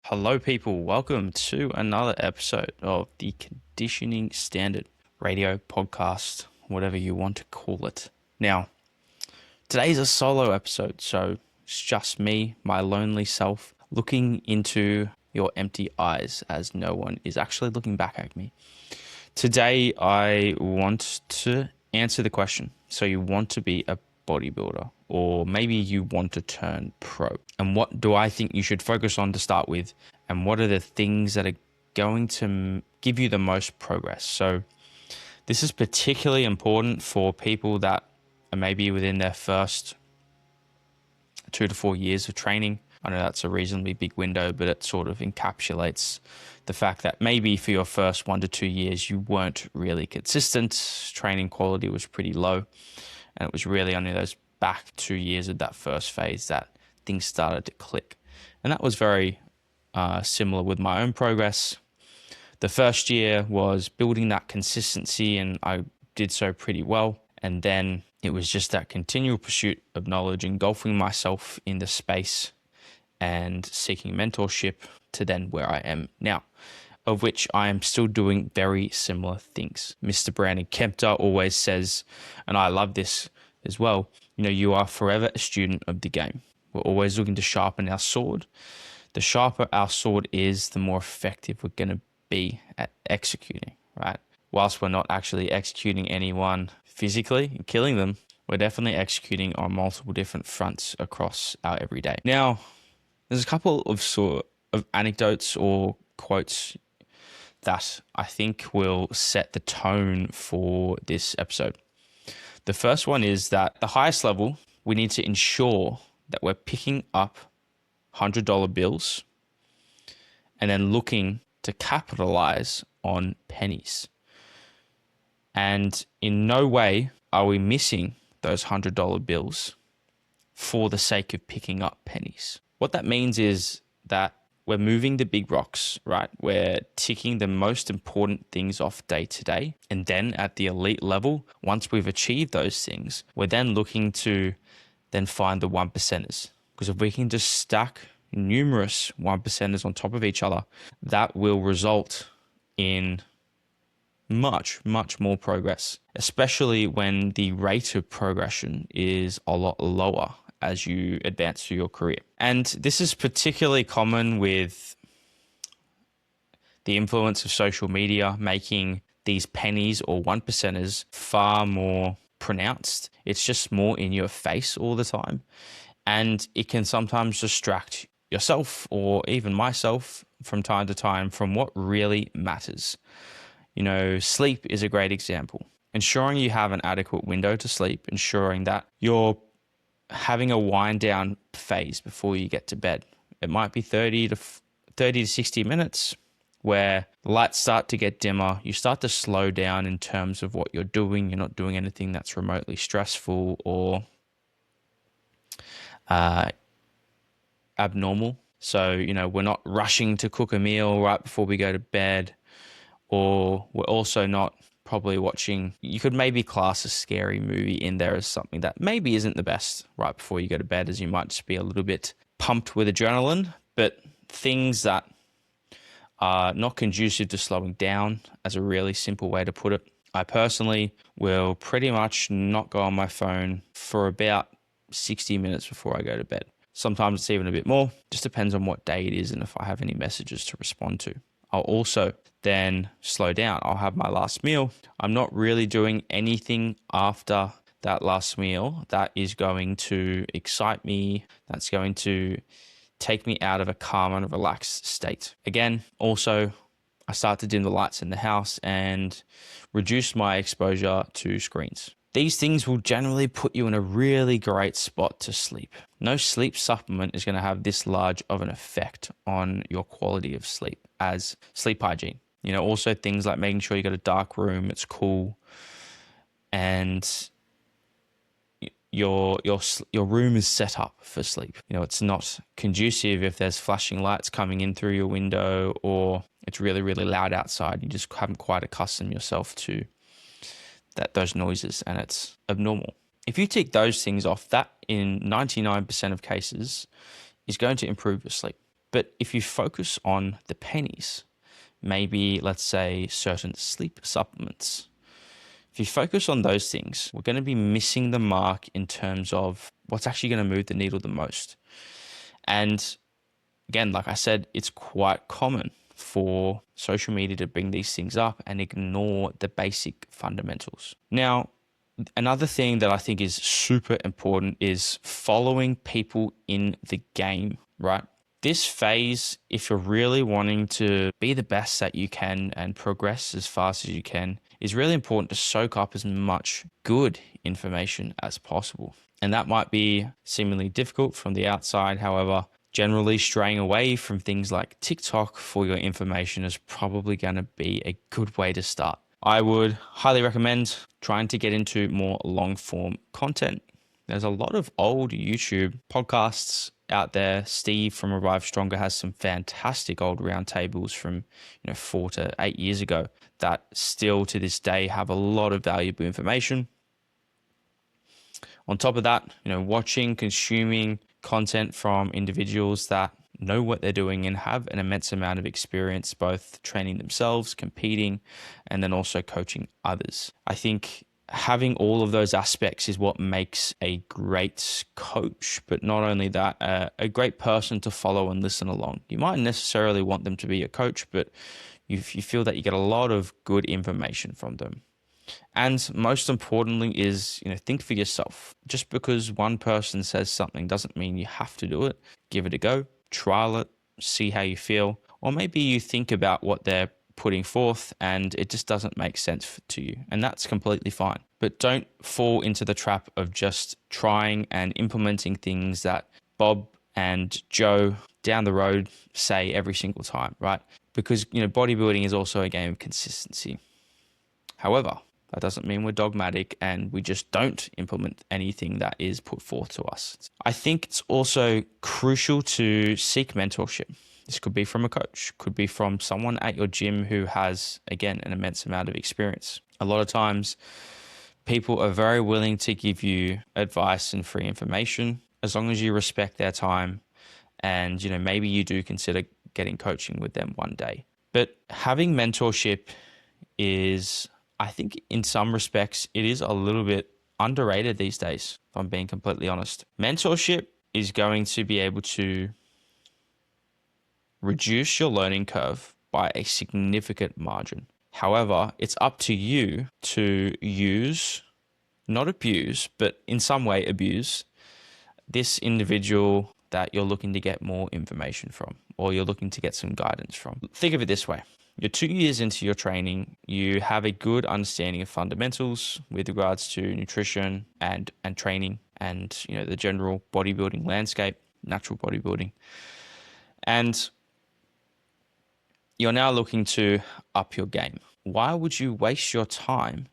Hello, people. Welcome to another episode of the Conditioning Standard radio podcast, whatever you want to call it. Now, today's a solo episode, so it's just me, my lonely self, looking into your empty eyes as no one is actually looking back at me. Today, I want to answer the question. So you want to be a bodybuilder, or maybe you want to turn pro. And what do I think you should focus on to start with? And what are the things that are going to give you the most progress? So this is particularly important for people that are maybe within their first 2 to 4 years of training. I know that's a reasonably big window, but it sort of encapsulates the fact that maybe for your first 1 to 2 years, you weren't really consistent. Training quality was pretty low. And it was really only those back 2 years of that first phase that things started to click. And that was very similar with my own progress. The first year was building that consistency, and I did so pretty well. And then it was just that continual pursuit of knowledge, engulfing myself in the space and seeking mentorship to then where I am now, of which I am still doing very similar things. Mr. Brandon Kempter always says, and I love this as well, you are forever a student of the game. We're always looking to sharpen our sword. The sharper our sword is, the more effective we're going to be at executing, right? Whilst we're not actually executing anyone physically and killing them, we're definitely executing on multiple different fronts across our everyday. Now, there's a couple of anecdotes or quotes that I think will set the tone for this episode. The first one is that at the highest level, we need to ensure that we're picking up $100 bills and then looking to capitalize on pennies. And in no way are we missing those $100 bills for the sake of picking up pennies. What that means is that we're moving the big rocks, right? We're ticking the most important things off day to day. And then at the elite level, once we've achieved those things, we're then looking to then find the 1%ers. Because if we can just stack numerous 1%ers on top of each other, that will result in much, much more progress, especially when the rate of progression is a lot lower as you advance through your career. And this is particularly common with the influence of social media, making these pennies or 1%ers far more pronounced. It's just more in your face all the time. And it can sometimes distract yourself or even myself from time to time from what really matters. Sleep is a great example. Ensuring you have an adequate window to sleep, ensuring that you're having a wind down phase before you get to bed. It might be 30 to 60 minutes where the lights start to get dimmer. You start to slow down in terms of what you're doing. You're not doing anything that's remotely stressful or abnormal. So, we're not rushing to cook a meal right before we go to bed, or we're also not probably watching, you could maybe class a scary movie in there as something that maybe isn't the best right before you go to bed, as you might just be a little bit pumped with adrenaline, but things that are not conducive to slowing down, as a really simple way to put it. I personally will pretty much not go on my phone for about 60 minutes before I go to bed. Sometimes it's even a bit more, just depends on what day it is and if I have any messages to respond to. I'll also then slow down. I'll have my last meal. I'm not really doing anything after that last meal that is going to excite me, that's going to take me out of a calm and relaxed state. Again, also, I start to dim the lights in the house and reduce my exposure to screens. These things will generally put you in a really great spot to sleep. No sleep supplement is going to have this large of an effect on your quality of sleep as sleep hygiene. Also things like making sure you got a dark room, it's cool, and your room is set up for sleep. It's not conducive if there's flashing lights coming in through your window or it's really, really loud outside. You just haven't quite accustomed yourself to those noises, and it's abnormal. If you tick those things off, that in 99% of cases is going to improve your sleep. But if you focus on the pennies, maybe let's say certain sleep supplements, if you focus on those things, we're going to be missing the mark in terms of what's actually going to move the needle the most. And again, like I said, it's quite common for social media to bring these things up and ignore the basic fundamentals. Now, another thing that I think is super important is following people in the game, right? This phase, if you're really wanting to be the best that you can and progress as fast as you can, is really important to soak up as much good information as possible. And that might be seemingly difficult from the outside. However, generally straying away from things like TikTok for your information is probably going to be a good way to start. I would highly recommend trying to get into more long form content. There's a lot of old YouTube podcasts out there. Steve from Revive Stronger has some fantastic old roundtables from 4 to 8 years ago that still to this day have a lot of valuable information. On top of that, watching, consuming content from individuals that know what they're doing and have an immense amount of experience, both training themselves, competing, and then also coaching others. I think having all of those aspects is what makes a great coach, but not only that, a great person to follow and listen along. You might necessarily want them to be a coach, but you feel that you get a lot of good information from them. And most importantly is, think for yourself. Just because one person says something doesn't mean you have to do it. Give it a go, trial it, see how you feel. Or maybe you think about what they're putting forth and it just doesn't make sense to you. And that's completely fine. But don't fall into the trap of just trying and implementing things that Bob and Joe down the road say every single time, right? Because, bodybuilding is also a game of consistency. However, that doesn't mean we're dogmatic and we just don't implement anything that is put forth to us. I think it's also crucial to seek mentorship. This could be from a coach, could be from someone at your gym who has, again, an immense amount of experience. A lot of times, people are very willing to give you advice and free information as long as you respect their time and, maybe you do consider getting coaching with them one day. But having mentorship is, I think in some respects, it is a little bit underrated these days, if I'm being completely honest. Mentorship is going to be able to reduce your learning curve by a significant margin. However, it's up to you to use, not abuse, but in some way abuse this individual that you're looking to get more information from or you're looking to get some guidance from. Think of it this way. You're 2 years into your training, you have a good understanding of fundamentals with regards to nutrition and training and the general bodybuilding landscape, natural bodybuilding. And you're now looking to up your game. Why would you waste your time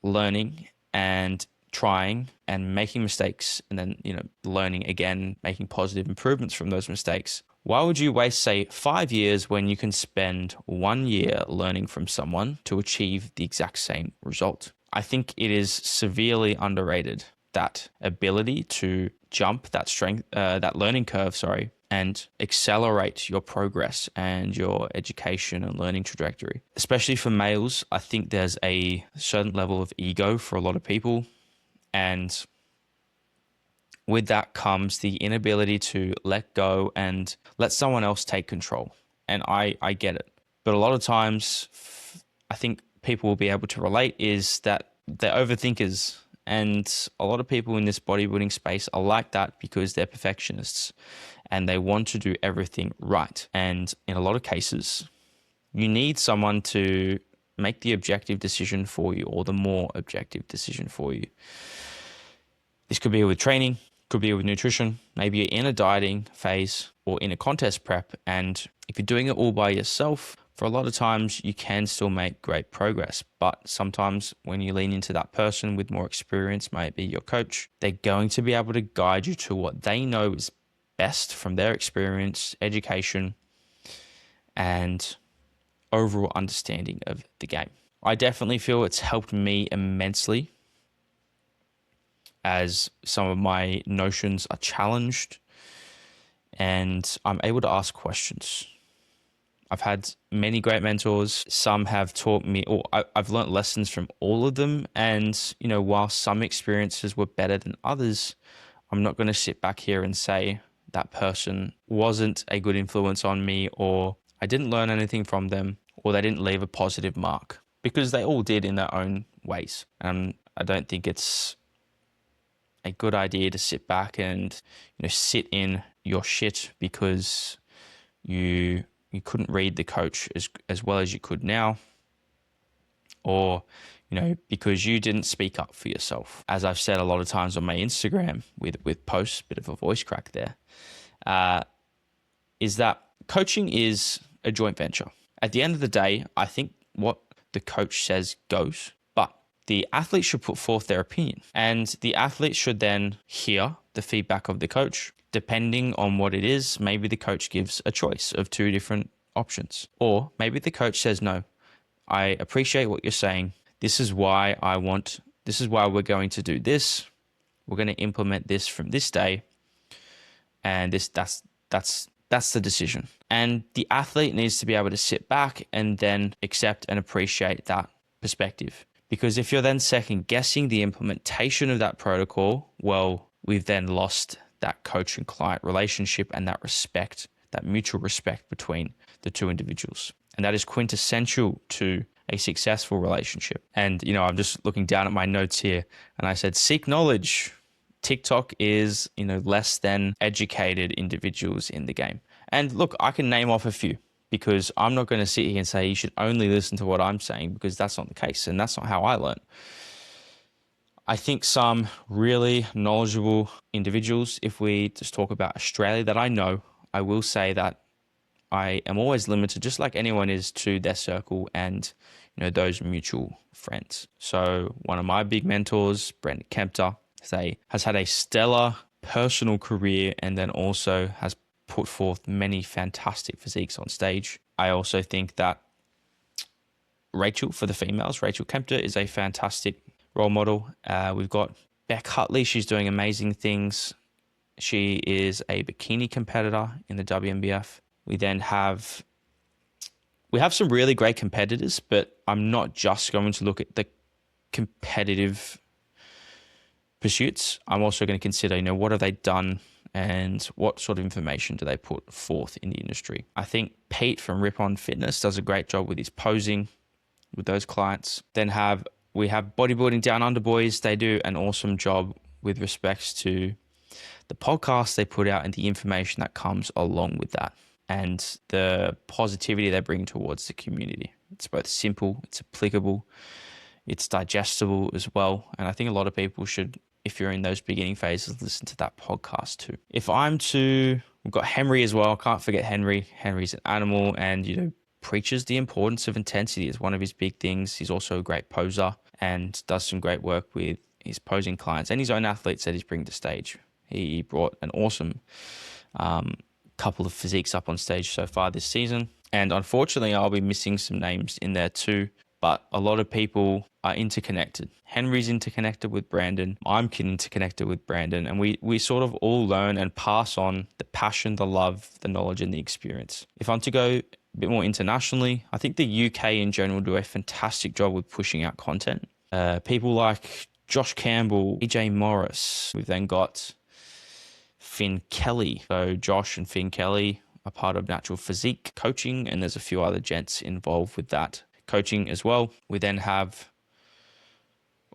learning and trying and making mistakes and then, learning again, making positive improvements from those mistakes? Why would you waste, say, 5 years when you can spend 1 year learning from someone to achieve the exact same result? I think it is severely underrated, that ability to jump that that learning curve, and accelerate your progress and your education and learning trajectory. Especially for males, I think there's a certain level of ego for a lot of people. And with that comes the inability to let go and let someone else take control. And I get it. But a lot of times, I think people will be able to relate is that they're overthinkers. And a lot of people in this bodybuilding space are like that because they're perfectionists and they want to do everything right. And in a lot of cases, you need someone to make the objective decision for you or the more objective decision for you. This could be with training, could be with nutrition. Maybe you're in a dieting phase or in a contest prep. And if you're doing it all by yourself, for a lot of times you can still make great progress. But sometimes when you lean into that person with more experience, maybe your coach, they're going to be able to guide you to what they know is best from their experience, education, and overall understanding of the game. I definitely feel it's helped me immensely as some of my notions are challenged and I'm able to ask questions. I've had many great mentors. Some have taught me, or I've learnt lessons from all of them. And, while some experiences were better than others, I'm not going to sit back here and say that person wasn't a good influence on me, or I didn't learn anything from them, or they didn't leave a positive mark, because they all did in their own ways. And I don't think it's a good idea to sit back and, sit in your shit because you couldn't read the coach as well as you could now, or because you didn't speak up for yourself. As I've said a lot of times on my Instagram with posts, bit of a voice crack there, is that coaching is a joint venture. At the end of the day, I think what the coach says goes, but the athlete should put forth their opinion, and the athlete should then hear the feedback of the coach. Depending on what it is, maybe the coach gives a choice of two different options. Or maybe the coach says, no, I appreciate what you're saying. This is why we're going to do this. We're going to implement this from this day. And that's the decision. And the athlete needs to be able to sit back and then accept and appreciate that perspective. Because if you're then second guessing the implementation of that protocol, well, we've then lost that coach and client relationship and that respect, that mutual respect between the two individuals. And that is quintessential to a successful relationship. And, I'm just looking down at my notes here and I said, seek knowledge. TikTok is, less than educated individuals in the game. And look, I can name off a few, because I'm not going to sit here and say you should only listen to what I'm saying, because that's not the case. And that's not how I learn. I think some really knowledgeable individuals, if we just talk about Australia that I know, I will say that I am always limited, just like anyone is, to their circle and, those mutual friends. So one of my big mentors, Brendan Kempter, has had a stellar personal career and then also has put forth many fantastic physiques on stage. I also think that Rachel, for the females, Rachel Kempter is a fantastic role model. We've got Beck Hutley. She's doing amazing things. She is a bikini competitor in the WNBF. We have some really great competitors, but I'm not just going to look at the competitive pursuits. I'm also going to consider, what have they done and what sort of information do they put forth in the industry. I think Pete from Rip On Fitness does a great job with his posing with those clients. Then we have Bodybuilding Down Under boys. They do an awesome job with respects to the podcast they put out and the information that comes along with that, and the positivity they bring towards the community. It's both simple, it's applicable, it's digestible as well. And I think a lot of people should, if you're in those beginning phases, listen to that podcast too. We've got Henry as well. I can't forget Henry. Henry's an animal and, preaches the importance of intensity as one of his big things. He's also a great poser and does some great work with his posing clients and his own athletes that he's bringing to stage. He brought an awesome couple of physiques up on stage so far this season. And unfortunately, I'll be missing some names in there too. But a lot of people are interconnected. Henry's interconnected with Brandon. I'm interconnected with Brandon. And we sort of all learn and pass on the passion, the love, the knowledge, and the experience. If I'm to go a bit more internationally, I think the UK in general do a fantastic job with pushing out content. People like Josh Campbell, EJ Morris. We've then got Finn Kelly. So Josh and Finn Kelly are part of Natural Physique Coaching, and there's a few other gents involved with that coaching as well. We then have,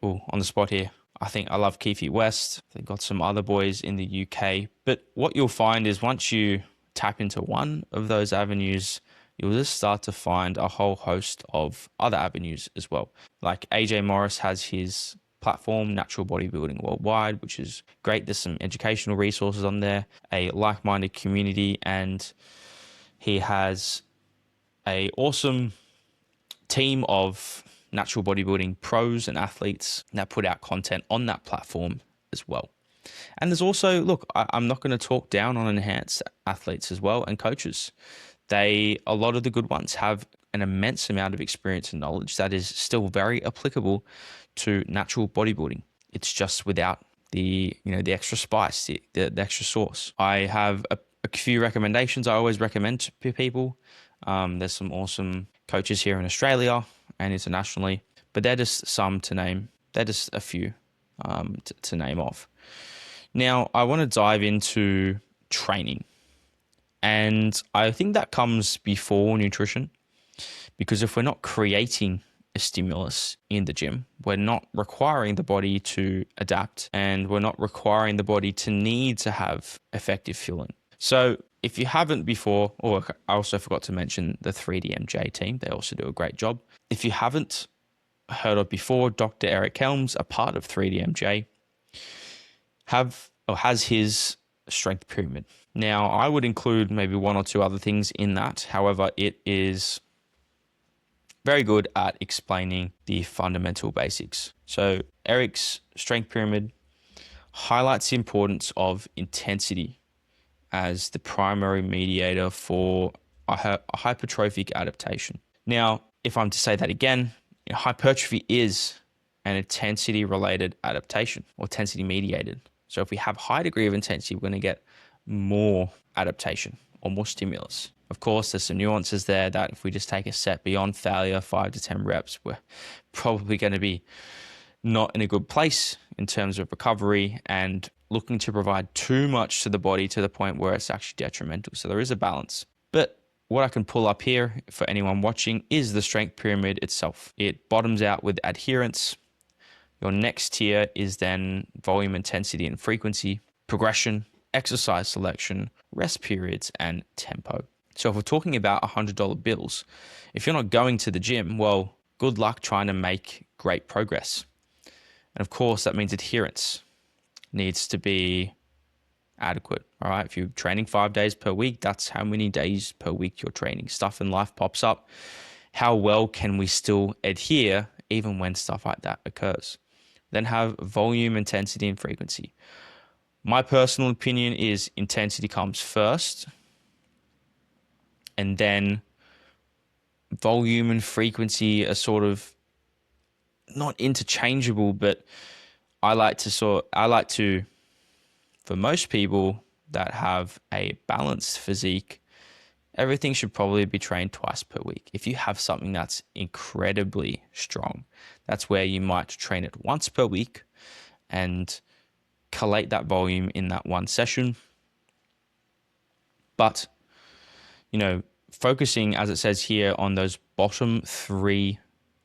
on the spot here, I think I love Keefe West. They've got some other boys in the UK. But what you'll find is once you tap into one of those avenues, you'll just start to find a whole host of other avenues as well. Like AJ Morris has his platform, Natural Bodybuilding Worldwide, which is great. There's some educational resources on there, a like-minded community, and he has a awesome team of natural bodybuilding pros and athletes that put out content on that platform as well. And there's also, I'm not going to talk down on enhanced athletes as well and coaches. A lot of the good ones have an immense amount of experience and knowledge that is still very applicable to natural bodybuilding. It's just without the extra spice, the extra sauce. I have a few recommendations I always recommend to people. There's some awesome coaches here in Australia and internationally, but they're just some to name. They're just a few to name off. Now, I want to dive into training. And I think that comes before nutrition, because if we're not creating a stimulus in the gym, we're not requiring the body to adapt, and we're not requiring the body to need to have effective fueling. So if you haven't before, or I also forgot to mention the 3DMJ team, they also do a great job. If you haven't heard of before, Dr. Eric Helms, a part of 3DMJ, has his strength pyramid. Now, I would include maybe one or two other things in that. However, it is very good at explaining the fundamental basics. So Eric's strength pyramid highlights the importance of intensity as the primary mediator for a hypertrophic adaptation. Now, if I'm to say that again, hypertrophy is an intensity-related adaptation, or intensity-mediated. So if we have high degree of intensity, we're going to get more adaptation or more stimulus. Of course, there's some nuances there that if we just take a set beyond failure, 5 to 10 reps, we're probably going to be not in a good place in terms of recovery and looking to provide too much to the body to the point where it's actually detrimental. So there is a balance. But what I can pull up here for anyone watching is the strength pyramid itself. It bottoms out with adherence. Your next tier is then volume, intensity, and frequency, progression, exercise selection, rest periods, and tempo. So if we're talking about $100 bills, if you're not going to the gym, well, good luck trying to make great progress. And of course, that means adherence needs to be adequate. All right. If you're training 5 days per week, that's how many days per week you're training. Stuff in life pops up. How well can we still adhere even when stuff like that occurs? Then have volume, intensity, and frequency. My personal opinion is intensity comes first, and then volume and frequency are sort of not interchangeable, but I like to, for most people that have a balanced physique, everything should probably be trained twice per week. If you have something that's incredibly strong, that's where you might train it once per week and collate that volume in that one session. But, focusing, as it says here, on those bottom 3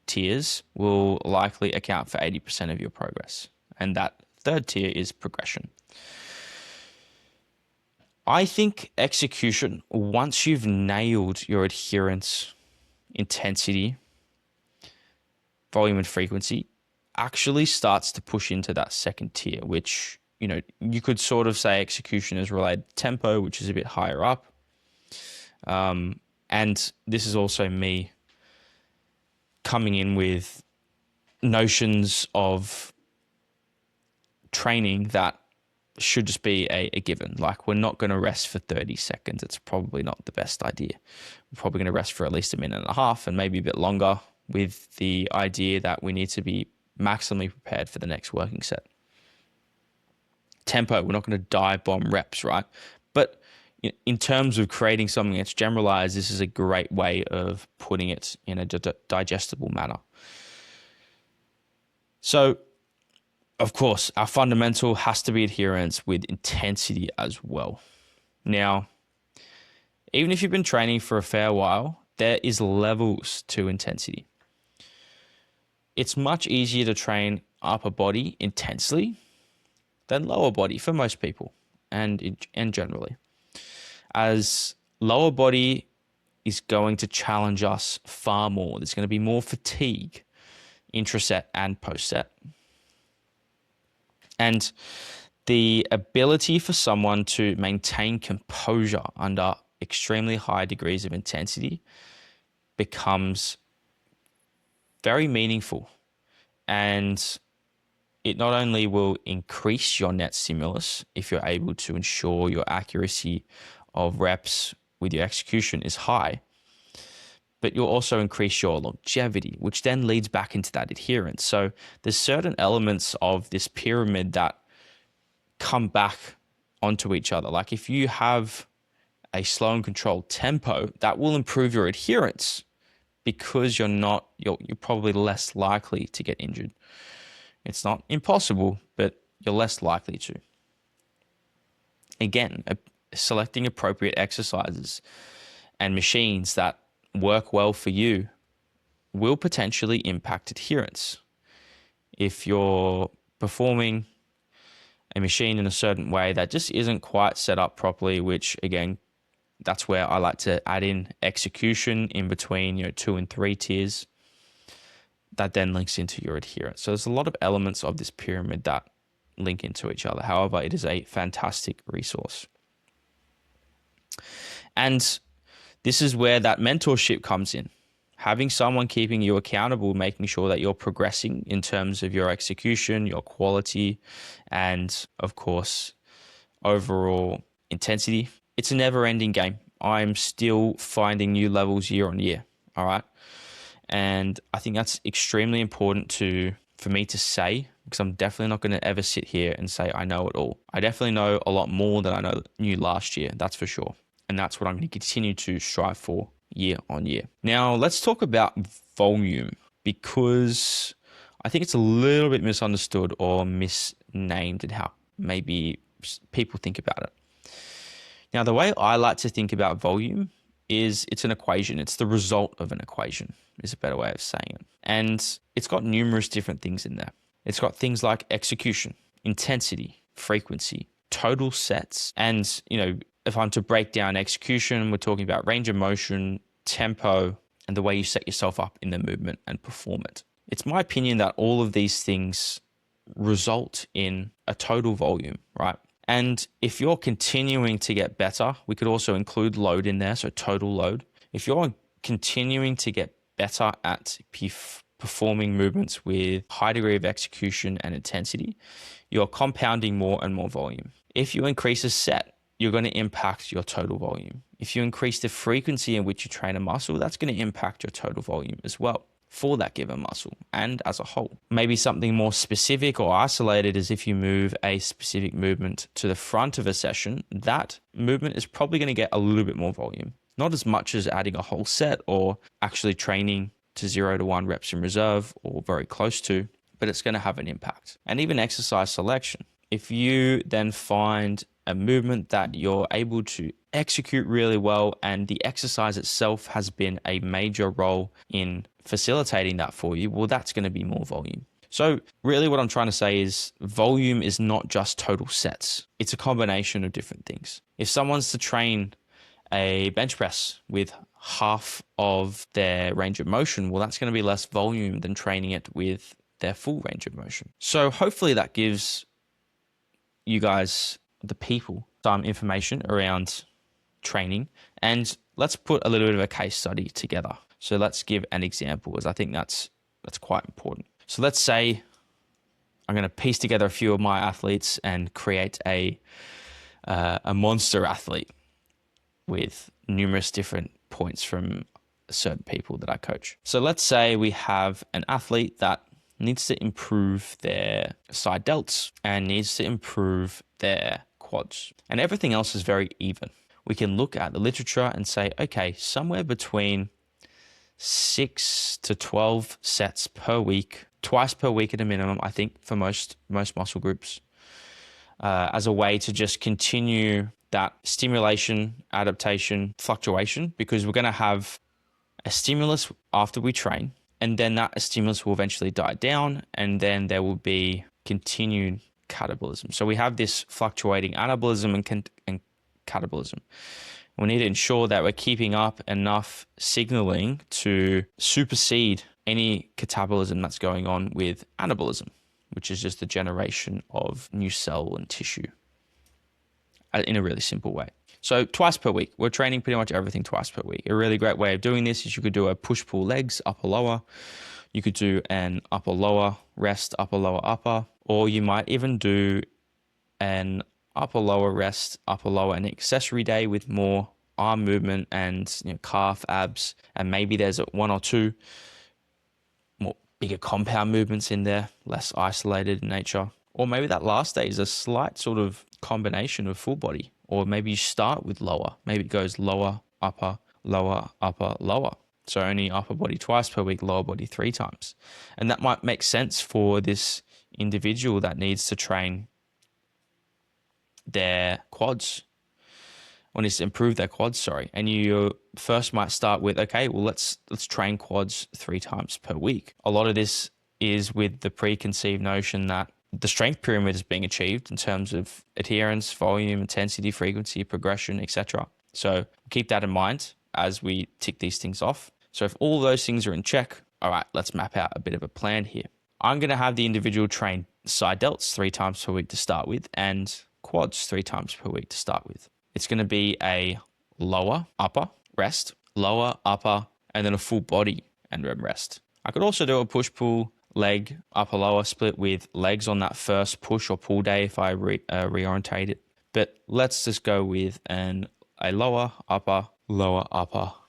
tiers will likely account for 80% of your progress. And that third tier is progression. I think execution, once you've nailed your adherence, intensity, volume, and frequency, actually starts to push into that second tier, which, you could sort of say execution is related to tempo, which is a bit higher up. And this is also me coming in with notions of training that should just be a given. Like, we're not going to rest for 30 seconds. It's probably not the best idea. We're probably going to rest for at least a minute and a half and maybe a bit longer, with the idea that we need to be maximally prepared for the next working set. Tempo, we're not going to dive bomb reps, right? But in terms of creating something that's generalized, this is a great way of putting it in a digestible manner. So, of course, our fundamental has to be adherence with intensity as well. Now, even if you've been training for a fair while, there is levels to intensity. It's much easier to train upper body intensely than lower body for most people and generally, as lower body is going to challenge us far more. There's going to be more fatigue intraset and post-set. And the ability for someone to maintain composure under extremely high degrees of intensity becomes very meaningful. And it not only will increase your net stimulus if you're able to ensure your accuracy of reps with your execution is high, but you'll also increase your longevity, which then leads back into that adherence. So there's certain elements of this pyramid that come back onto each other. Like, if you have a slow and controlled tempo, that will improve your adherence because you're probably less likely to get injured. It's not impossible, but you're less likely to. Again, selecting appropriate exercises and machines that work well for you will potentially impact adherence. If you're performing a machine in a certain way that just isn't quite set up properly, which again, that's where I like to add in execution in between 2 and 3 tiers, that then links into your adherence. So there's a lot of elements of this pyramid that link into each other. However, it is a fantastic resource. And this is where that mentorship comes in. Having someone keeping you accountable, making sure that you're progressing in terms of your execution, your quality, and of course, overall intensity. It's a never-ending game. I'm still finding new levels year on year. All right. And I think that's extremely important for me to say, because I'm definitely not going to ever sit here and say I know it all. I definitely know a lot more than I knew last year. That's for sure. And that's what I'm going to continue to strive for year on year. Now, let's talk about volume, because I think it's a little bit misunderstood or misnamed in how maybe people think about it. Now, the way I like to think about volume is it's an equation. It's the result of an equation, is a better way of saying it. And it's got numerous different things in there. It's got things like execution, intensity, frequency, total sets. And, if I'm to break down execution, we're talking about range of motion, tempo, and the way you set yourself up in the movement and perform it. It's my opinion that all of these things result in a total volume, right? And if you're continuing to get better, we could also include load in there, so total load. If you're continuing to get better at performing movements with high degree of execution and intensity, you're compounding more and more volume. If you increase a set, you're going to impact your total volume. If you increase the frequency in which you train a muscle, that's going to impact your total volume as well for that given muscle and as a whole. Maybe something more specific or isolated is if you move a specific movement to the front of a session, that movement is probably going to get a little bit more volume. Not as much as adding a whole set or actually training to 0 to 1 reps in reserve or very close to, but it's going to have an impact. And even exercise selection. If you then find a movement that you're able to execute really well and the exercise itself has been a major role in facilitating that for you, well, that's going to be more volume. So really what I'm trying to say is volume is not just total sets. It's a combination of different things. If someone's to train a bench press with half of their range of motion, well, that's going to be less volume than training it with their full range of motion. So hopefully that gives you guys, the people, some information around training. And let's put a little bit of a case study together. So let's give an example, as I think that's quite important. So let's say I'm going to piece together a few of my athletes and create a monster athlete with numerous different points from certain people that I coach. So let's say we have an athlete that needs to improve their side delts and needs to improve their quads. And everything else is very even. We can look at the literature and say, okay, somewhere between 6 to 12 sets per week, twice per week at a minimum, I think, for most muscle groups, as a way to just continue that stimulation, adaptation, fluctuation, because we're going to have a stimulus after we train, and then that stimulus will eventually die down, and then there will be continued catabolism. So we have this fluctuating anabolism and catabolism. We need to ensure that we're keeping up enough signaling to supersede any catabolism that's going on with anabolism, which is just the generation of new cell and tissue in a really simple way. So twice per week, we're training pretty much everything twice per week. A really great way of doing this is you could do a push-pull legs, upper lower. You could do an upper lower rest, upper lower upper, or you might even do an upper lower rest, upper lower and accessory day with more arm movement and calf, abs, and maybe there's one or two more bigger compound movements in there, less isolated in nature. Or maybe that last day is a slight sort of combination of full body Or maybe you start with lower. Maybe it goes lower, upper, lower, upper, lower. So only upper body twice per week, lower body 3 times. And that might make sense for this individual that needs to train their quads, or needs to improve their quads, sorry. And you first might start with, okay, well, let's train quads 3 times per week. A lot of this is with the preconceived notion that the strength pyramid is being achieved in terms of adherence, volume, intensity, frequency, progression, etc. So keep that in mind as we tick these things off. So if all those things are in check, all right, let's map out a bit of a plan here. I'm going to have the individual train side delts 3 times per week to start with, and quads 3 times per week to start with. It's going to be a lower, upper, rest, lower, upper, and then a full body and then rest. I could also do a push-pull leg, upper, lower split with legs on that first push or pull day if I reorientate it. But let's just go with a lower, upper,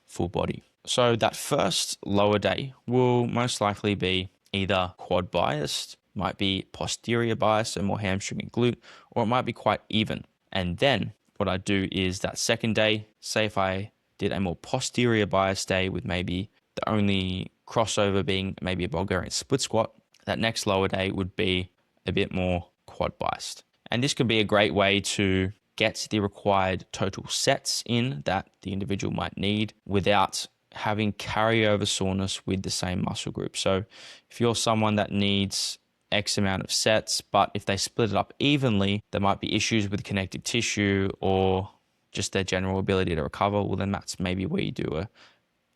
full body. So that first lower day will most likely be either quad biased, might be posterior biased, so more hamstring and glute, or it might be quite even. And then what I do is that second day, say if I did a more posterior biased day with maybe the only crossover being maybe a Bulgarian split squat, that next lower day would be a bit more quad biased. And this could be a great way to get the required total sets in that the individual might need without having carryover soreness with the same muscle group. So if you're someone that needs X amount of sets, but if they split it up evenly, there might be issues with connective tissue or just their general ability to recover. Well, then that's maybe where you do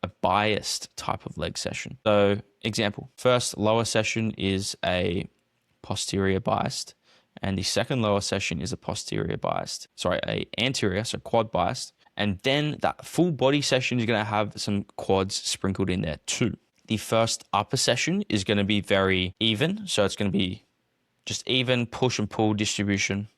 a biased type of leg session. So example, first lower session is a posterior biased, and the second lower session is a anterior, so quad biased. And then that full body session is going to have some quads sprinkled in there too. The first upper session is going to be very even. So it's going to be just even push and pull distribution.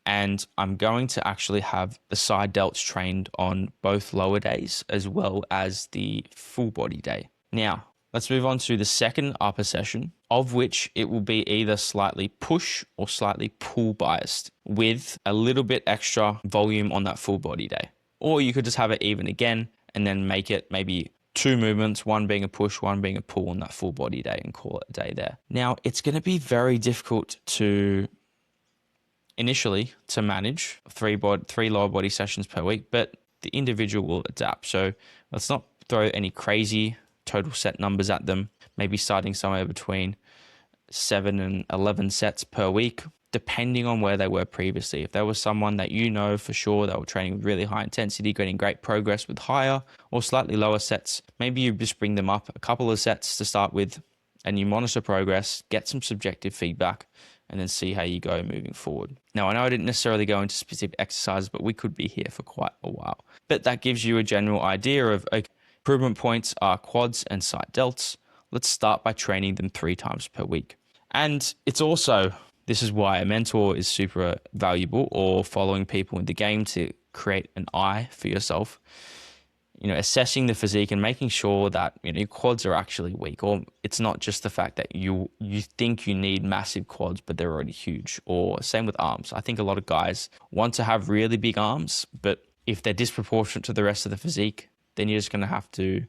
And I'm going to actually have the side delts trained on both lower days as well as the full body day. Now, let's move on to the second upper session, of which it will be either slightly push or slightly pull biased with a little bit extra volume on that full body day. Or you could just have it even again and then make it maybe 2 movements, one being a push, one being a pull on that full body day and call it a day there. Now, it's going to be very difficult initially to manage three lower body sessions per week, but the individual will adapt. So let's not throw any crazy total set numbers at them, maybe starting somewhere between 7 and 11 sets per week, depending on where they were previously. If there was someone that you know for sure that were training with really high intensity, getting great progress with higher or slightly lower sets, maybe you just bring them up a couple of sets to start with and you monitor progress, get some subjective feedback, and then see how you go moving forward. Now, I know I didn't necessarily go into specific exercises, but we could be here for quite a while. But that gives you a general idea of, okay, improvement points are quads and side delts. Let's start by training them 3 times per week. And it's also, this is why a mentor is super valuable, or following people in the game to create an eye for yourself. Assessing the physique and making sure that your quads are actually weak, or it's not just the fact that you think you need massive quads but they're already huge. Or same with arms. I think a lot of guys want to have really big arms, but if they're disproportionate to the rest of the physique, then you're just going to have to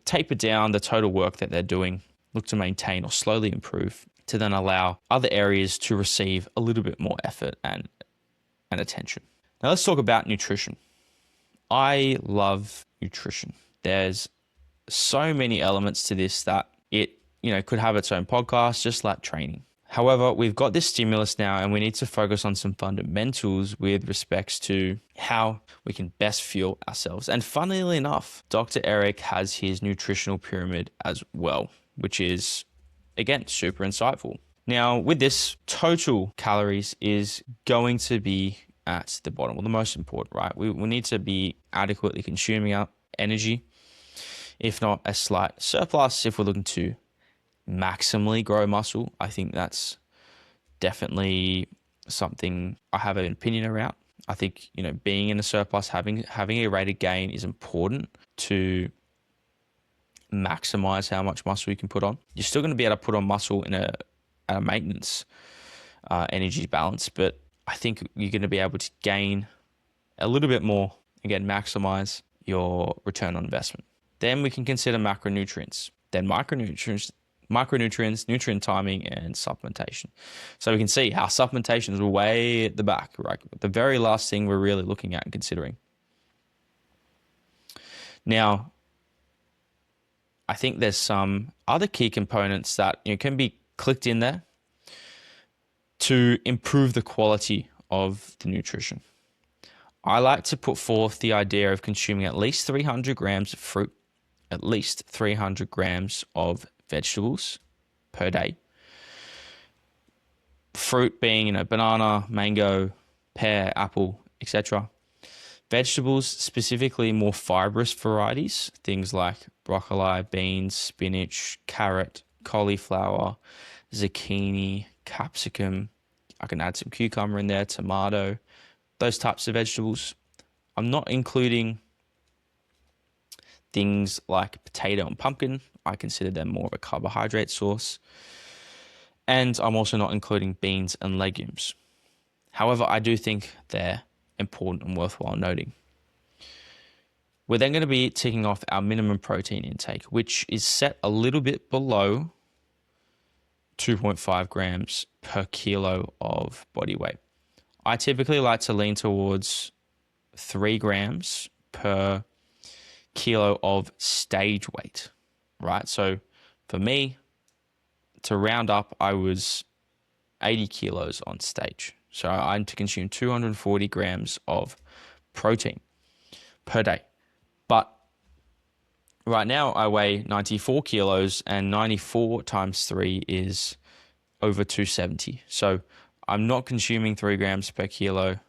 taper down the total work that they're doing, look to maintain or slowly improve, to then allow other areas to receive a little bit more effort and attention. Now let's talk about nutrition. I love nutrition. There's so many elements to this that it, could have its own podcast, just like training. However, we've got this stimulus now and we need to focus on some fundamentals with respects to how we can best fuel ourselves. And funnily enough, Dr. Eric has his nutritional pyramid as well, which is, again, super insightful. Now, with this, total calories is going to be at the bottom, or the most important, right? We need to be adequately consuming our energy, if not a slight surplus if we're looking to maximally grow muscle. I think that's definitely something I have an opinion around. I think, being in a surplus, having a rated gain is important to maximize how much muscle you can put on. You're still going to be able to put on muscle at a maintenance energy balance, but I think you're going to be able to gain a little bit more, again, maximize your return on investment. Then we can consider macronutrients, then micronutrients, nutrient timing, and supplementation. So we can see how supplementation is way at the back, right? The very last thing we're really looking at and considering. Now, I think there's some other key components that can be clicked in there to improve the quality of the nutrition. I like to put forth the idea of consuming at least 300 grams of fruit, at least 300 grams of vegetables per day. Fruit being, banana, mango, pear, apple, etc. Vegetables, specifically more fibrous varieties, things like broccoli, beans, spinach, carrot, cauliflower, zucchini, capsicum. I can add some cucumber in there, tomato, those types of vegetables. I'm not including things like potato and pumpkin. I consider them more of a carbohydrate source. And I'm also not including beans and legumes. However, I do think they're important and worthwhile noting. We're then going to be ticking off our minimum protein intake, which is set a little bit below 2.5 grams per kilo of body weight. I typically like to lean towards 3 grams per kilo of stage weight, right? So for me, to round up, I was 80 kilos on stage. So I had to consume 240 grams of protein per day. But right now I weigh 94 kilos, and 94 times 3 is over 270. So I'm not consuming 3 grams per kilo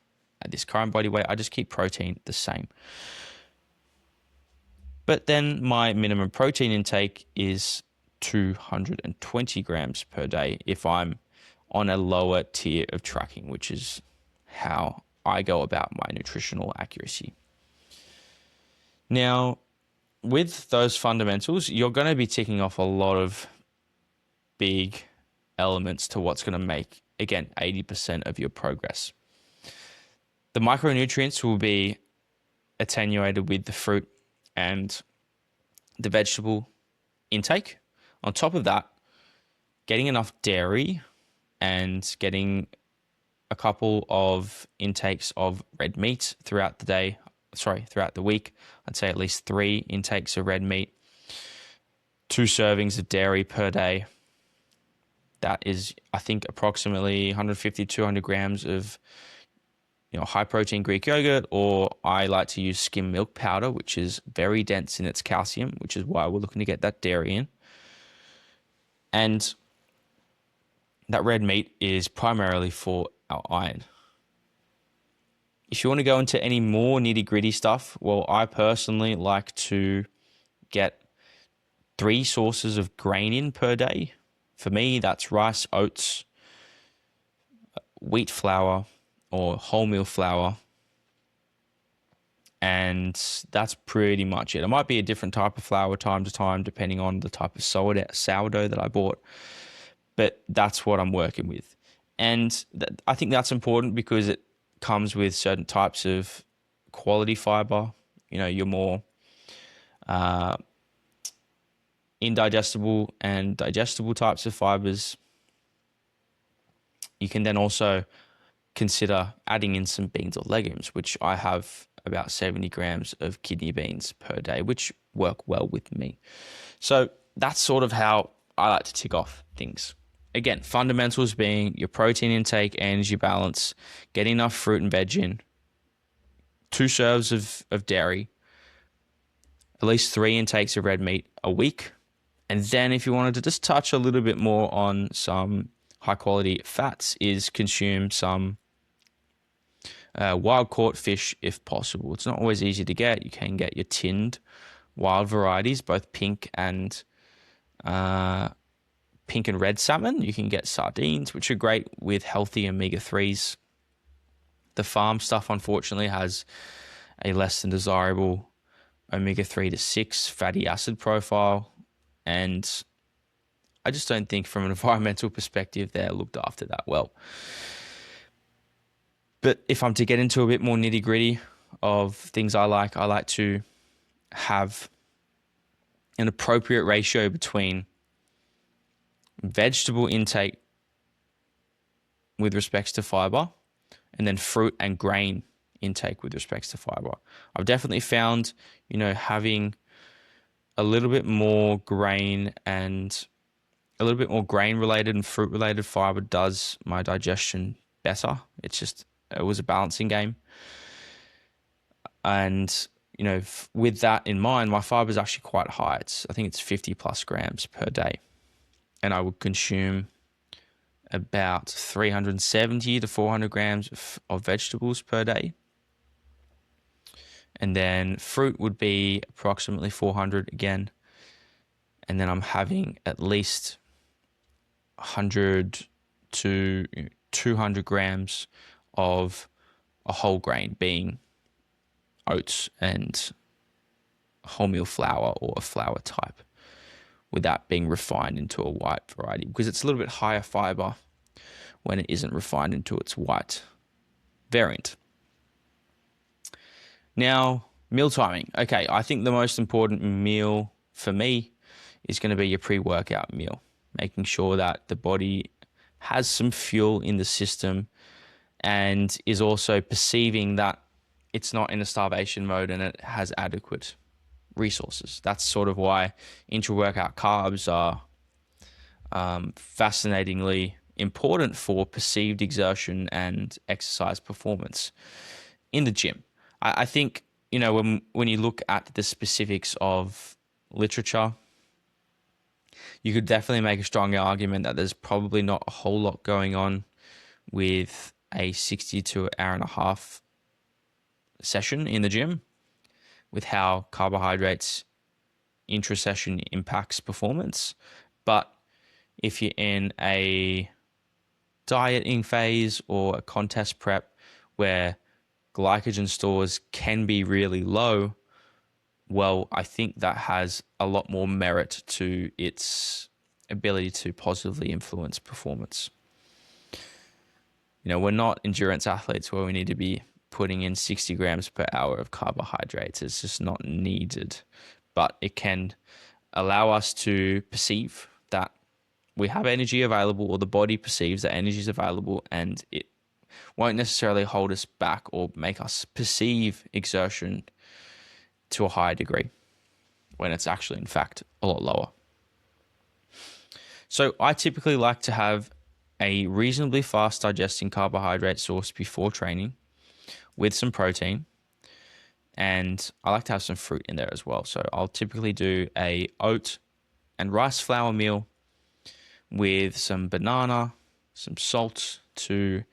at this current body weight. I just keep protein the same. But then my minimum protein intake is 220 grams per day if I'm on a lower tier of tracking, which is how I go about my nutritional accuracy. Now, with those fundamentals, you're going to be ticking off a lot of big elements to what's going to make, again, 80% of your progress. The micronutrients will be attenuated with the fruit and the vegetable intake. On top of that, getting enough dairy and getting a couple of intakes of red meat throughout the week. I'd say at least 3 intakes of red meat, 2 servings of dairy per day. That is, I think, approximately 150, 200 grams of high protein Greek yogurt, or I like to use skim milk powder, which is very dense in its calcium, which is why we're looking to get that dairy in. And that red meat is primarily for our iron. If you want to go into any more nitty-gritty stuff, well, I personally like to get 3 sources of grain in per day. For me, that's rice, oats, wheat flour, or wholemeal flour. And that's pretty much it. It might be a different type of flour time to time, depending on the type of sourdough that I bought. But that's what I'm working with. And I think that's important because it comes with certain types of quality fiber. Your more indigestible and digestible types of fibers. You can then also consider adding in some beans or legumes, which I have about 70 grams of kidney beans per day, which work well with me. So that's sort of how I like to tick off things. Again, fundamentals being your protein intake, energy balance, getting enough fruit and veg in, 2 serves of dairy, at least 3 intakes of red meat a week. And then if you wanted to just touch a little bit more on some high quality fats, is consume some wild caught fish if possible. It's not always easy to get. You can get your tinned wild varieties, both pink and red salmon. You can get sardines, which are great with healthy omega-3s. The farm stuff, unfortunately, has a less than desirable omega-3 to 6 fatty acid profile. And I just don't think from an environmental perspective they're looked after that well. But if I'm to get into a bit more nitty gritty of things I like to have an appropriate ratio between vegetable intake with respects to fiber and then fruit and grain intake with respects to fiber. I've definitely found, having a little bit more grain related and fruit related fiber does my digestion better. It was a balancing game. And, with that in mind, my fiber is actually quite high. I think it's 50 plus grams per day. And I would consume about 370 to 400 grams of vegetables per day. And then fruit would be approximately 400 again. And then I'm having at least 100 to 200 grams of a whole grain, being oats and wholemeal flour or a flour type, with that being refined into a white variety, because it's a little bit higher fiber when it isn't refined into its white variant. Now, meal timing. Okay, I think the most important meal for me is going to be your pre-workout meal, making sure that the body has some fuel in the system and is also perceiving that it's not in a starvation mode and it has adequate resources. That's sort of why intra-workout carbs are fascinatingly important for perceived exertion and exercise performance in the gym. I think, when you look at the specifics of literature, you could definitely make a strong argument that there's probably not a whole lot going on with a 60 to an hour and a half session in the gym, with how carbohydrates intra-session impacts performance. But if you're in a dieting phase or a contest prep where glycogen stores can be really low, well, I think that has a lot more merit to its ability to positively influence performance. We're not endurance athletes where we need to be putting in 60 grams per hour of carbohydrates. It's just not needed. But it can allow us to perceive that we have energy available, or the body perceives that energy is available, and it won't necessarily hold us back or make us perceive exertion to a higher degree when it's actually, in fact, a lot lower. So I typically like to have a reasonably fast digesting carbohydrate source before training with some protein, and I like to have some fruit in there as well. So I'll typically do a oat and rice flour meal with some banana, some salt, to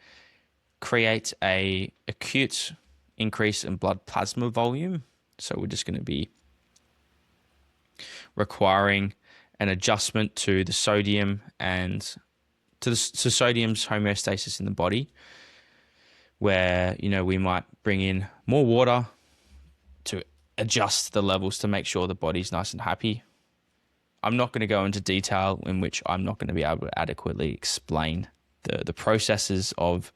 create a acute increase in blood plasma volume. So we're just going to be requiring an adjustment to the sodium and to sodium's homeostasis in the body, where, we might bring in more water to adjust the levels to make sure the body's nice and happy. I'm not going to go into detail in which I'm not going to be able to adequately explain the processes of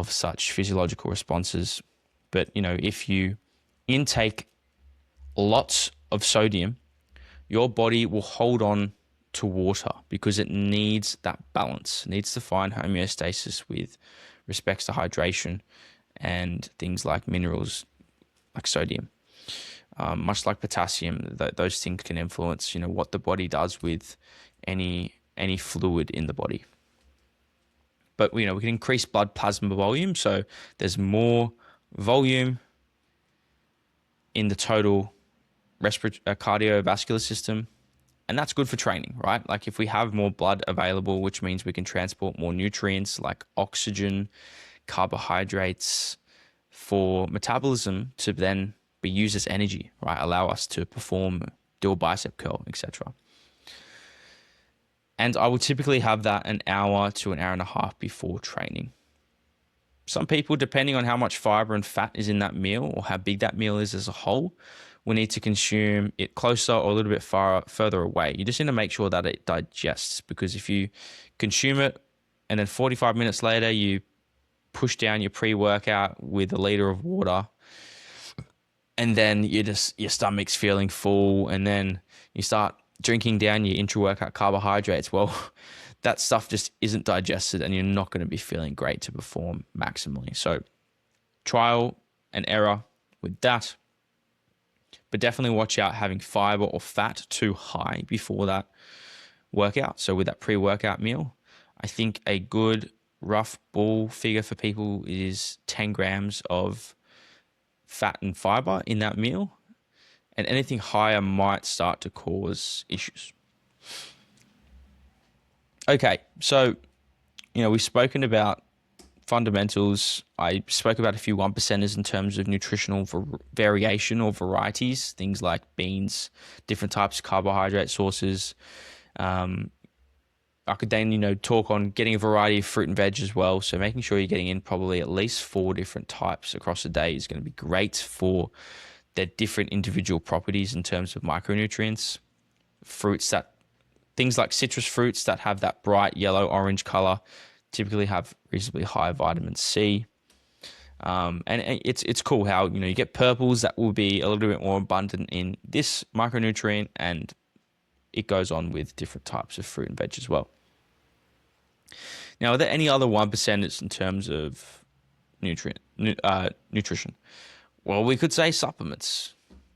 such physiological responses. But, if you intake lots of sodium, your body will hold on to water because it needs that balance. It needs to find homeostasis with respects to hydration and things like minerals like sodium. Much like potassium, those things can influence, what the body does with any fluid in the body. But, we can increase blood plasma volume, so there's more volume in the total cardiovascular system, and that's good for training, right? Like, if we have more blood available, which means we can transport more nutrients like oxygen, carbohydrates, for metabolism to then be used as energy, right? Allow us to perform, do a bicep curl, etc. And I will typically have that an hour to an hour and a half before training. Some people, depending on how much fiber and fat is in that meal or how big that meal is as a whole, will need to consume it closer or a little bit further away. You just need to make sure that it digests, because if you consume it and then 45 minutes later you push down your pre-workout with a liter of water, and then your stomach's feeling full, and then you start drinking down your intra-workout carbohydrates. Well, that stuff just isn't digested, and you're not going to be feeling great to perform maximally. So trial and error with that, but definitely watch out having fiber or fat too high before that workout. So with that pre-workout meal, I think a good rough ball figure for people is 10 grams of fat and fiber in that meal, and anything higher might start to cause issues. Okay, so we've spoken about fundamentals. I spoke about a few 1%ers in terms of nutritional variation or varieties, things like beans, different types of carbohydrate sources. I could then, talk on getting a variety of fruit and veg as well. So making sure you're getting in probably at least 4 different types across a day is going to be great for their different individual properties in terms of micronutrients. Things like citrus fruits that have that bright yellow orange color typically have reasonably high vitamin C. And it's cool how, you get purples that will be a little bit more abundant in this micronutrient, and it goes on with different types of fruit and veg as well. Now, are there any other 1%ers in terms of nutrition? Well, we could say supplements.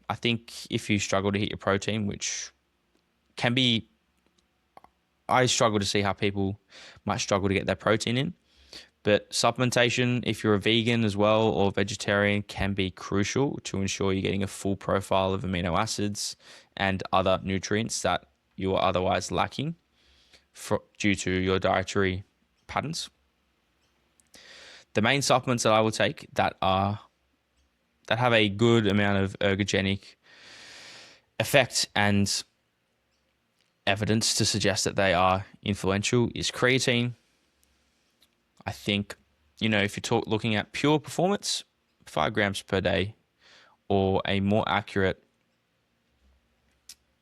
I think if you struggle to hit your protein, which can be, I struggle to see how people might struggle to get their protein in. But supplementation, if you're a vegan as well or vegetarian, can be crucial to ensure you're getting a full profile of amino acids and other nutrients that you are otherwise lacking due to your dietary patterns. The main supplements that I will take that have a good amount of ergogenic effect and evidence to suggest that they are influential is creatine. I think, if you're looking at pure performance, 5 grams per day, or a more accurate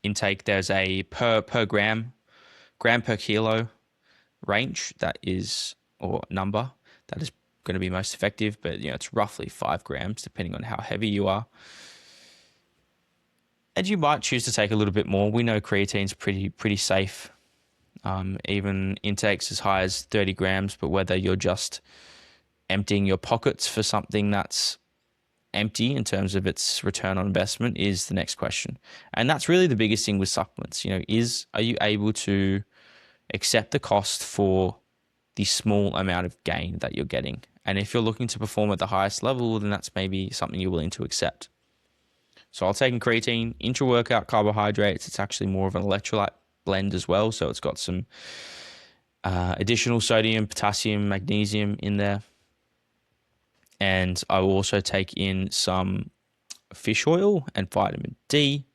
intake, there's a per gram per kilo range that is, or number, that is going to be most effective, but it's roughly 5 grams depending on how heavy you are. And you might choose to take a little bit more. We know creatine's pretty safe. Even intakes as high as 30 grams, but whether you're just emptying your pockets for something that's empty in terms of its return on investment is the next question. And that's really the biggest thing with supplements. Are you able to accept the cost for the small amount of gain that you're getting? And if you're looking to perform at the highest level, then that's maybe something you're willing to accept. So I'll take creatine, intra-workout carbohydrates. It's actually more of an electrolyte blend as well. So it's got some additional sodium, potassium, magnesium in there. And I will also take in some fish oil and vitamin D.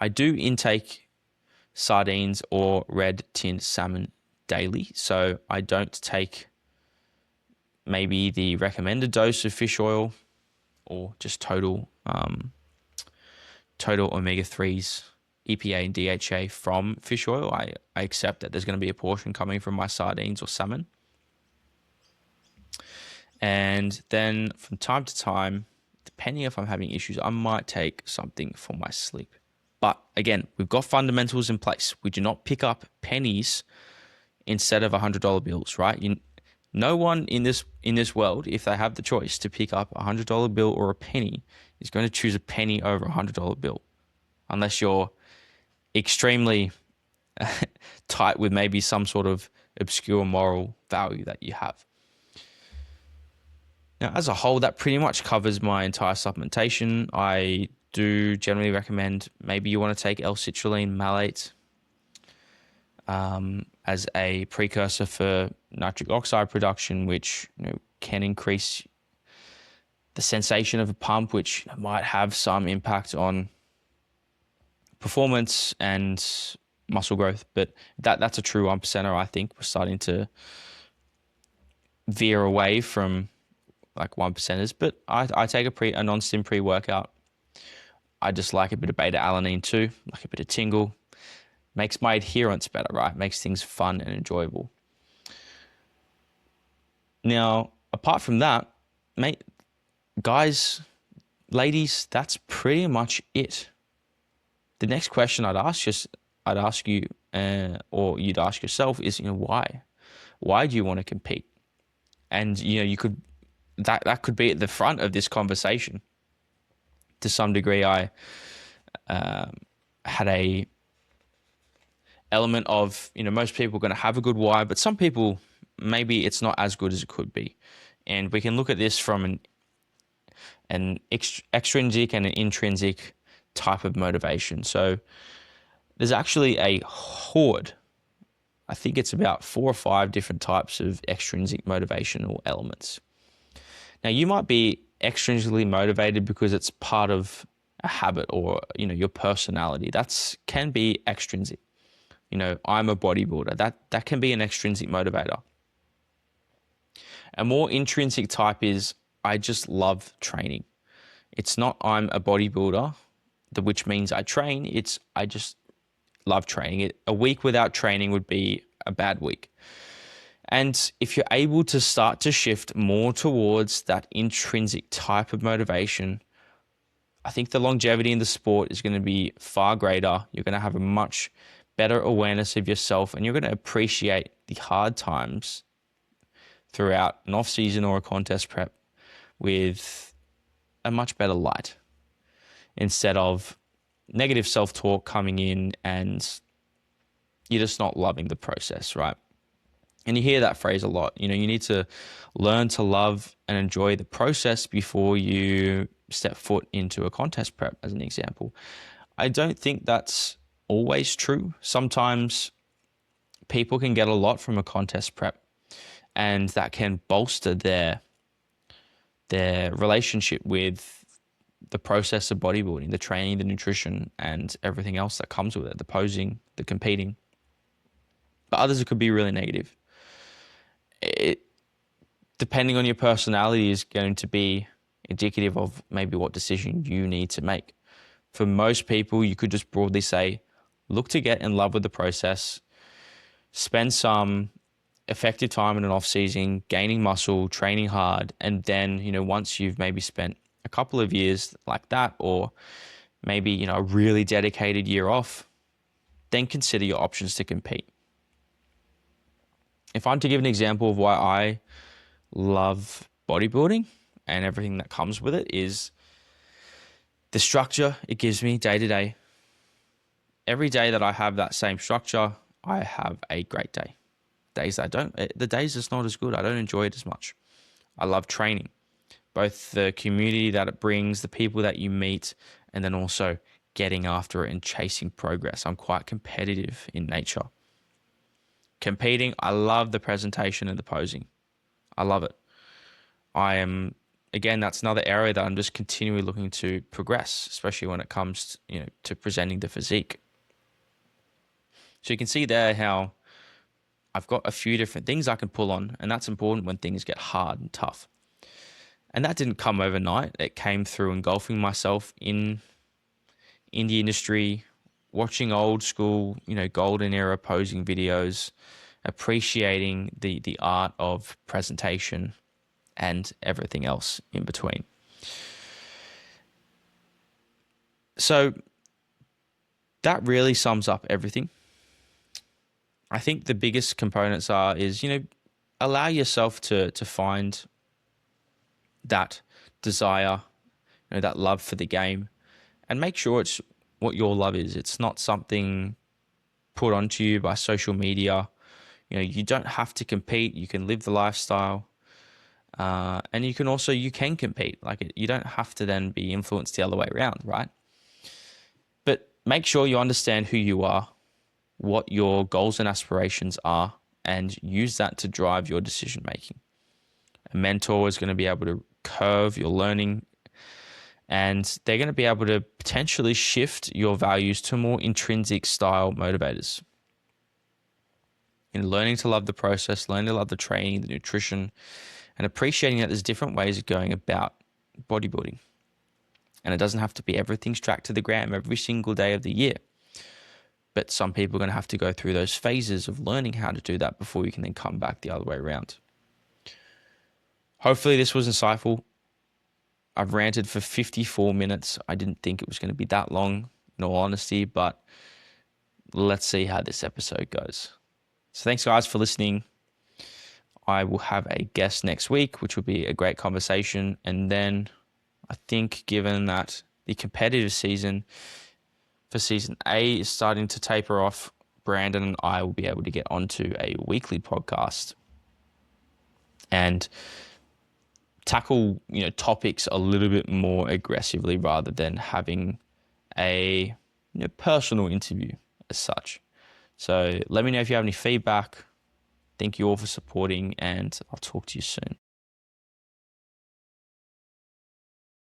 I do intake sardines or red tinned salmon daily. So I don't take maybe the recommended dose of fish oil or just total omega-3s, EPA and DHA from fish oil. I accept that there's going to be a portion coming from my sardines or salmon. And then from time to time, depending if I'm having issues, I might take something for my sleep. But again, we've got fundamentals in place. We do not pick up pennies instead of $100 bills, right? No one in this world, if they have the choice to pick up a $100 bill or a penny, is going to choose a penny over a $100 bill, unless you're extremely tight with maybe some sort of obscure moral value that you have. Now, as a whole, that pretty much covers my entire supplementation. I do generally recommend maybe you want to take L-citrulline malate as a precursor for nitric oxide production, which can increase the sensation of a pump, which might have some impact on performance and muscle growth. But that's a true 1%er. I think we're starting to veer away from like 1%ers, but I take a non-stim pre-workout. I just like a bit of beta alanine too, like a bit of tingle. Makes my adherence better, right? Makes things fun and enjoyable. Now, apart from that, mate, guys, ladies, that's pretty much it. The next question I'd ask you, or you'd ask yourself is, why? Why do you want to compete? And you could that could be at the front of this conversation. To some degree, I had a element of, most people are going to have a good why, but some people maybe it's not as good as it could be. And we can look at this from an extrinsic and an intrinsic type of motivation. So there's actually a horde. I think it's about 4 or 5 different types of extrinsic motivational elements. Now, you might be extrinsically motivated because it's part of a habit or, your personality. That can be extrinsic. I'm a bodybuilder. That can be an extrinsic motivator. A more intrinsic type is I just love training. It's not I'm a bodybuilder, which means I train. It's I just love training. A week without training would be a bad week. And if you're able to start to shift more towards that intrinsic type of motivation, I think the longevity in the sport is going to be far greater. You're going to have a much better awareness of yourself, and you're going to appreciate the hard times throughout an off-season or a contest prep with a much better light, instead of negative self-talk coming in and you're just not loving the process, right? And you hear that phrase a lot. You need to learn to love and enjoy the process before you step foot into a contest prep, as an example. I don't think that's always true. Sometimes people can get a lot from a contest prep, and that can bolster their relationship with the process of bodybuilding, the training, the nutrition, and everything else that comes with it, the posing, the competing. But others, it could be really negative. It, depending on your personality, is going to be indicative of maybe what decision you need to make. For most people, you could just broadly say, look to get in love with the process, spend some effective time in an off season, gaining muscle, training hard, and then, once you've maybe spent a couple of years like that, or maybe, a really dedicated year off, then consider your options to compete. If I'm to give an example of why I love bodybuilding and everything that comes with it, is the structure it gives me day to day. Every day that I have that same structure, I have a great day. Days I don't, the days it's not as good. I don't enjoy it as much. I love training, both the community that it brings, the people that you meet, and then also getting after it and chasing progress. I'm quite competitive in nature. Competing, I love the presentation and the posing. I love it. Again, that's another area that I'm just continually looking to progress, especially when it comes, to presenting the physique. So you can see there how I've got a few different things I can pull on, and that's important when things get hard and tough. And that didn't come overnight. It came through engulfing myself in the industry, watching old school, golden era posing videos, appreciating the art of presentation and everything else in between. So that really sums up everything. I think the biggest components is allow yourself to find that desire, that love for the game, and make sure it's what your love is. It's not something put onto you by social media. You don't have to compete. You can live the lifestyle, and you can compete. You don't have to then be influenced the other way around, right? But make sure you understand who you are, what your goals and aspirations are, and use that to drive your decision making. A mentor is going to be able to curve your learning, and they're going to be able to potentially shift your values to more intrinsic style motivators. In learning to love the process, learning to love the training, the nutrition, and appreciating that there's different ways of going about bodybuilding. And it doesn't have to be everything tracked to the gram every single day of the year. But some people are going to have to go through those phases of learning how to do that before you can then come back the other way around. Hopefully this was insightful. I've ranted for 54 minutes. I didn't think it was going to be that long, in all honesty, but let's see how this episode goes. So thanks, guys, for listening. I will have a guest next week, which will be a great conversation. And then I think, given that the competitive season for season A is starting to taper off, Brandon and I will be able to get onto a weekly podcast and tackle, topics a little bit more aggressively rather than having a personal interview as such. So let me know if you have any feedback. Thank you all for supporting, and I'll talk to you soon.